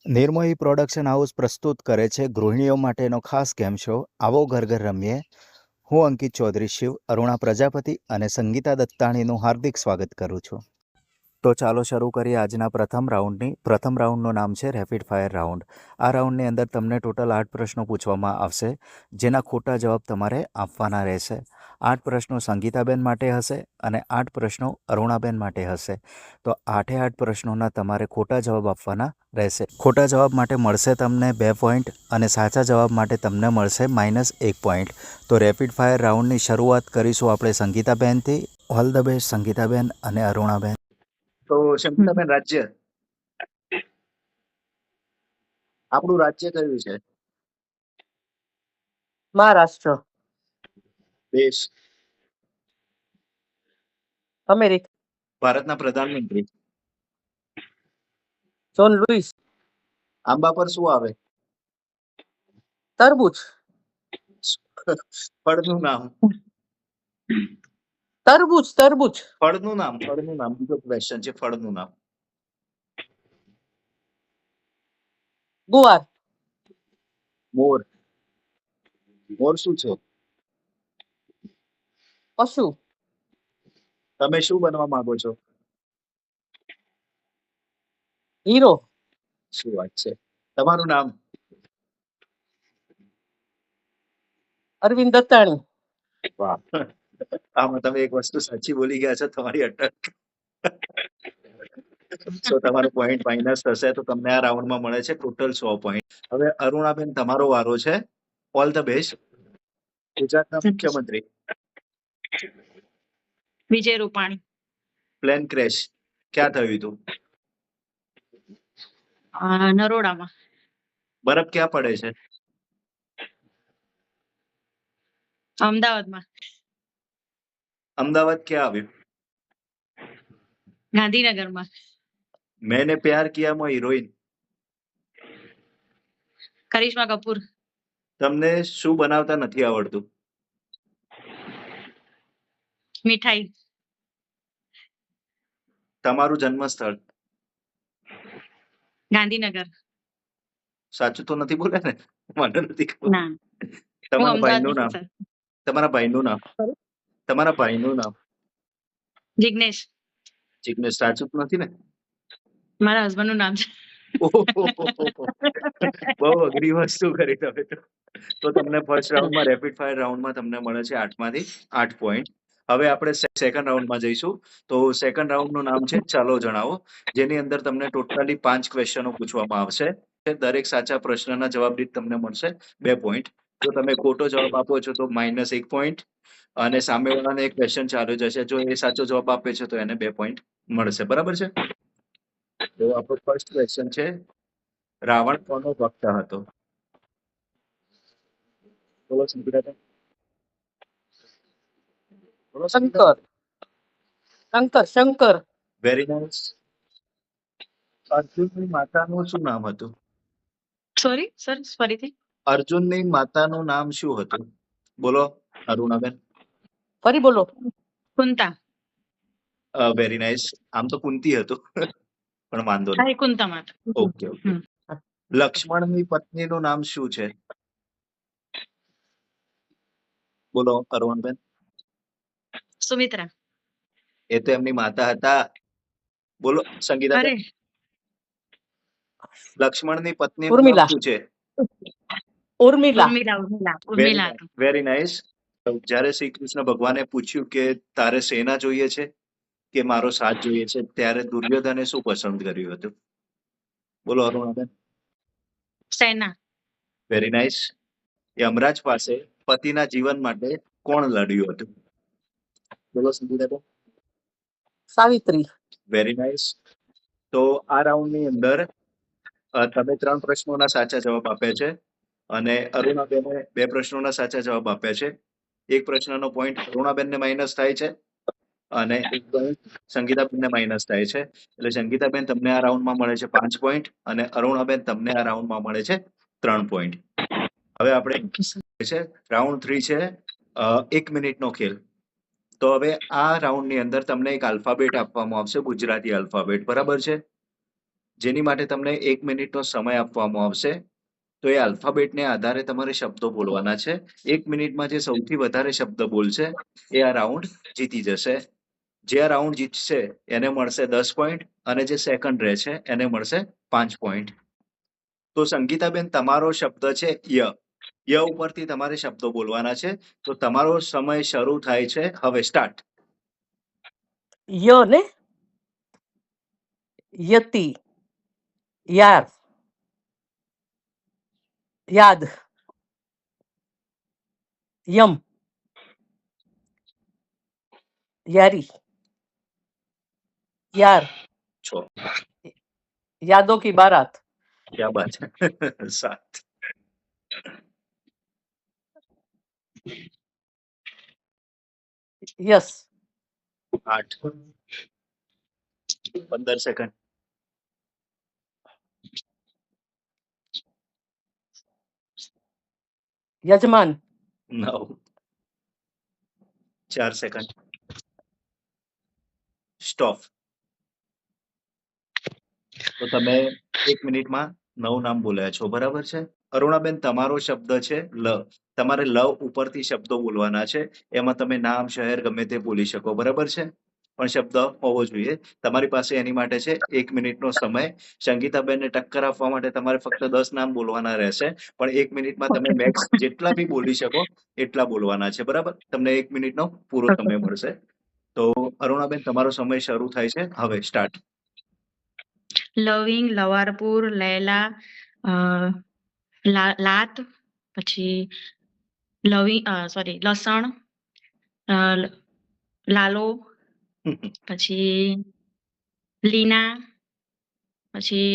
Nirmohi production house પ્રસ્તુત કરે છે ગૃહિણીઓ માટેનો ખાસ ગેમ શો આવો ઘર ઘર રમીએ. હું અંકિત ચૌધરી શિવ અરુણા પ્રજાપતિ અને સંગીતા દત્તાણીનું હાર્દિક સ્વાગત કરું છું. તો ચાલો શરૂ કરીએ આજના પ્રથમ રાઉન્ડની. પ્રથમ રાઉન્ડનું નામ છે રેપિડ ફાયર રાઉન્ડ. આ રાઉન્ડની અંદર તમને ટોટલ 8 પ્રશ્નો પૂછવામાં આવશે, જેના ખોટા જવાબ તમારે આપવાના રહેશે. 8 પ્રશ્નો સંગીતાબેન માટે હશે અને 8 પ્રશ્નો અરુણાબેન માટે હશે. તો 8 પ્રશ્નોના તમારે ખોટા જવાબ આપવાના રહેશે. ખોટા જવાબ માટે મળશે તમને 2 પોઈન્ટ અને સાચા જવાબ માટે તમને મળશે -1 પોઈન્ટ. તો રેપિડ ફાયર રાઉન્ડની શરૂઆત કરીશું આપણે સંગીતાબેનથી. ઓલ ધ બેસ્ટ સંગીતાબેન અને અરુણાબેન. તો સંગીતાબેન, રાજ્ય આપણું રાજ્ય કયું છે? મહારાષ્ટ્ર. દેશ? અમેરિકા. ભારતના પ્રધાનમંત્રી? John Louis. આંબા પર શું આવે? તરબૂચ. ફળનું નામ? તરબૂચ. તરબૂચ. ફળનું નામ બીજો ક્વેશ્ચન છે. ફળનું નામ? ગુવાર. મોર. મોર શું છે? પશુ. તમે શું બનવા માંગો છો? હીરો. શું વાત છે. તમારું નામ? અરવિંદ દત્તાણી. વાહ, આમાં તમે એક વસ્તુ સાચી બોલી ગયા છો. તમારી અટક. સો તમારો પોઈન્ટ માઇનસ થશે, તો તમને આ રાઉન્ડમાં મળે છે ટોટલ 100 પોઈન્ટ. હવે અરુણાબેન, તમારો વારો છે. All the best. ગુજરાતના મુખ્યમંત્રી? વિજય રૂપાણી. પ્લેન ક્રેશ ક્યાં થયું હતું? નરોડામાં. બરફ ક્યાં પડે છે? અમદાવાદમાં. અમદાવાદ ક્યાં આવ્યું? ગાંધીનગરમાં. મેને પ્યાર કિયામાં હિરોઈન? કરિશ્મા કપૂર. તમને શું બનાવતા નથી આવડતું? મીઠાઈ. તમારું જન્મ સ્થળ? ગાંધીનગર. સાચું તો નથી બોલે ને? મને નથી ખબર. ના, હું તમારા ભાઈનું અમદાવાદ. નામ? તમારા ભાઈનું નામ? તમારા ભાઈનું નામ? જિગ્નેશ. જિગ્નેશ સાચું તો નથી ને? મારા હસબન્ડ નું નામ છે. બહુ અઘરી વસ્તુ કરી તમે તો તમને ફર્સ્ટ રાઉન્ડમાં રેપિડ ફાયર રાઉન્ડમાં તમને મળે છે 8 માંથી 8 પોઈન્ટ. હવે આપણે સેકન્ડ રાઉન્ડમાં જઈશું. તો સેકન્ડ રાઉન્ડનું નામ છે ચાલો જણાવો, જેની અંદર તમને ટોટલી 5 ક્વેશ્ચનો પૂછવામાં આવશે. દરેક સાચા પ્રશ્નના જવાબ દીઠ તમને મળશે 2 પોઈન્ટ. જો તમે ખોટો જવાબ આપો છો તો -1 પોઈન્ટ અને સામેવાળાને એક ક્વેશ્ચન ચાલુ જશે. જો એ સાચો જવાબ આપે છે તો એને 2 પોઈન્ટ મળશે. બરાબર છે? તો આપણો ફર્સ્ટ ક્વેશ્ચન છે, રાવણ કોનો ભક્ત હતો? બોલો સંગીતાબેન. બોલો શંકર. શંકર. Very nice. અર્જુનની માતાનું શું નામ હતું? સોરી સર, ફરીથી. અર્જુનની માતાનું નામ શું હતું? બોલો અરુણાબેન. ફરી બોલો. કુંતા. Very nice. આમ તો કુંતી હતું પણ વાંધો નહીં. હા, કુંતા માતા. ઓકે. લક્ષ્મણની પત્નીનું નામ શું છે? બોલો અરુણબેન. સુમિત્રા. એ તો એમની માતા હતા. બોલો સંગીતાબેન. અરે, લક્ષ્મણની પત્નીનું નામ ઉર્મિલા. શું છે? ઉર્મિલા. ઉર્મિલા હતું. Very nice. જ્યારે શ્રી કૃષ્ણ ભગવાને પૂછ્યું કે તારે સેના જોઈએ છે કે મારો સાથ જોઈએ છે, ત્યારે દુર્યોધને શું પસંદ કર્યું હતું? બોલો અરુણાબેન. સેના. Very nice. યમરાજ પાસે પતિના જીવન માટે કોણ લડ્યું હતું? બોલો સંગીતાબેન. સાવિત્રી. Very nice. તો આ રાઉન્ડની અંદર તમે 3 પ્રશ્નોના સાચા જવાબ આપ્યા છે અને અરુણાબેને 2 પ્રશ્નોના સાચા જવાબ આપ્યા છે. એક પ્રશ્નનો પોઈન્ટ અરુણાબેનને માઇનસ થાય છે અને એક પોઈન્ટ સંગીતાબેનને માઇનસ થાય છે. એટલે સંગીતાબેન, તમને આ રાઉન્ડમાં મળે છે 5 પોઈન્ટ અને અરુણાબેન, તમને આ રાઉન્ડમાં મળે છે 3 પોઈન્ટ. હવે આપણે છે રાઉન્ડ 3 છે 1 મિનિટનો ખેલ. તો હવે આ રાઉન્ડની અંદર તમને એક આલ્ફાબેટ આપવામાં આવશે, ગુજરાતી આલ્ફાબેટ. બરાબર છે? જેની માટે તમને 1 મિનિટનો સમય આપવામાં આવશે. તો એ આલ્ફાબેટને આધારે તમારે શબ્દો બોલવાના છે. 1 મિનિટમાં જે સૌથી વધારે શબ્દ બોલશે એ આ રાઉન્ડ જીતી જશે. જે આ રાઉન્ડ જીતશે એને મળશે 10 પોઈન્ટ અને જે સેકન્ડ રહે છે એને મળશે 5 પોઈન્ટ. તો સંગીતાબેન, તમારો શબ્દ છે ય. ય ઉપરથી તમારે શબ્દો બોલવાના છે. તો તમારો સમય શરૂ થાય છે હવે. સ્ટાર્ટ. ય ને યતિ, યાર, યાદ, યમ, યારી, યાર, 6. यादों की बारात, क्या बात है. 7. यस, 8. 15 સેકન્ડ. यजमान, 9. 4 સેકન્ડ. સ્ટોપ. તો તમે 1 મિનિટમાં 9 નામ બોલ્યા છો, બરાબર છે. અરુણાબેન, તમારો શબ્દ છે લ. તમારે લ ઉપરથી શબ્દો બોલવાના છે. એમાં તમે નામ, શહેર ગમે તે બોલી શકો, બરાબર છે. પણ શબ્દ હોવો જોઈએ. તમારી પાસે એની માટે છે 1 મિનિટનો સમય. સંગીતાબેનને ટક્કર આપવા માટે તમારે ફક્ત 10 નામ બોલવાના રહેશે. પણ 1 મિનિટમાં તમે મેક્સ જેટલા બી બોલી શકો એટલા બોલવાના છે, બરાબર. તમને 1 મિનિટનો પૂરો સમય મળશે. તો અરુણાબેન, તમારો સમય શરૂ થાય છે હવે. સ્ટાર્ટ. લવિંગ, લવારપુર, લૈલા, અ, લાત, પછી લસણ, અ, લાલો, પછી લીના, પછી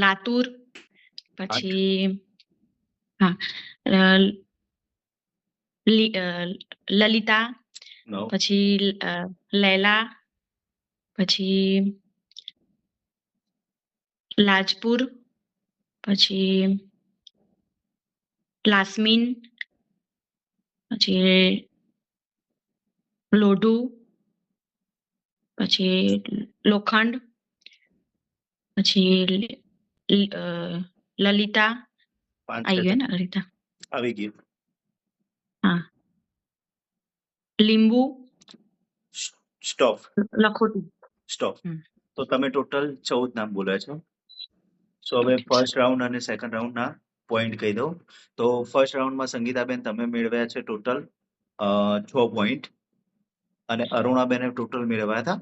લાતુર, પછી હા અ, લલિતા, 9. પછી લૈલા, પછી લાજપુર, પછી લાસ્મીન, પછી લોઢુ, પછી લોખંડ, પછી લલિતા 5 આવી ગયો સેકન્ડ. ને લલિતા. આવી ગયું. હા, લીંબુ, સ્ટોપ. લખોટી. સ્ટોપ. હમ. તો તમે ટોટલ 14 નામ બોલ્યા છો. સો હવે ફર્સ્ટ રાઉન્ડ અને સેકન્ડ રાઉન્ડના પોઈન્ટ કહી દઉં. તો ફર્સ્ટ રાઉન્ડમાં સંગીતાબેન તમે મેળવ્યા છે ટોટલ 6 પોઈન્ટ અને અરુણાબેને ટોટલ મેળવ્યા હતા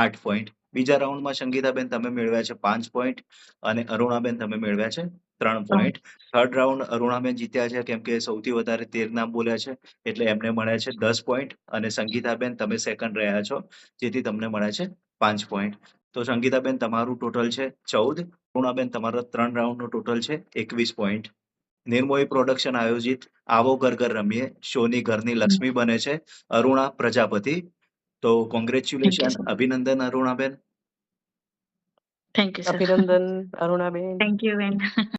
8 પોઈન્ટ. બીજા રાઉન્ડમાં સંગીતાબેન તમે મેળવ્યા છે 5 પોઈન્ટ અને અરુણાબેન તમે મેળવ્યા છે 3 પોઈન્ટ. થર્ડ રાઉન્ડ અરુણાબેન જીત્યા છે કેમ કે સૌથી વધારે 13 નામ બોલ્યા છે એટલે એમને મળ્યા છે 10 પોઈન્ટ અને સંગીતાબેન તમે સેકન્ડ રહ્યા છો જેથી તમને મળ્યા છે 5 પોઈન્ટ. તો સંગીતાબેન, તમારું ટોટલ છે 14. અરુણાબેન, તમારા 3 રાઉન્ડનું ટોટલ છે 21 પોઈન્ટ. નિર્મોહી પ્રોડક્શન આયોજિત આવો ઘર ઘર રમીએ શોની ઘરની લક્ષ્મી બને છે અરુણા પ્રજાપતિ. તો કોંગ્રેચ્યુલેશન, અભિનંદન અરુણાબેન. Thank you sir. अभिनंदन अरुणाबेन. થેન્ક યુ બેન.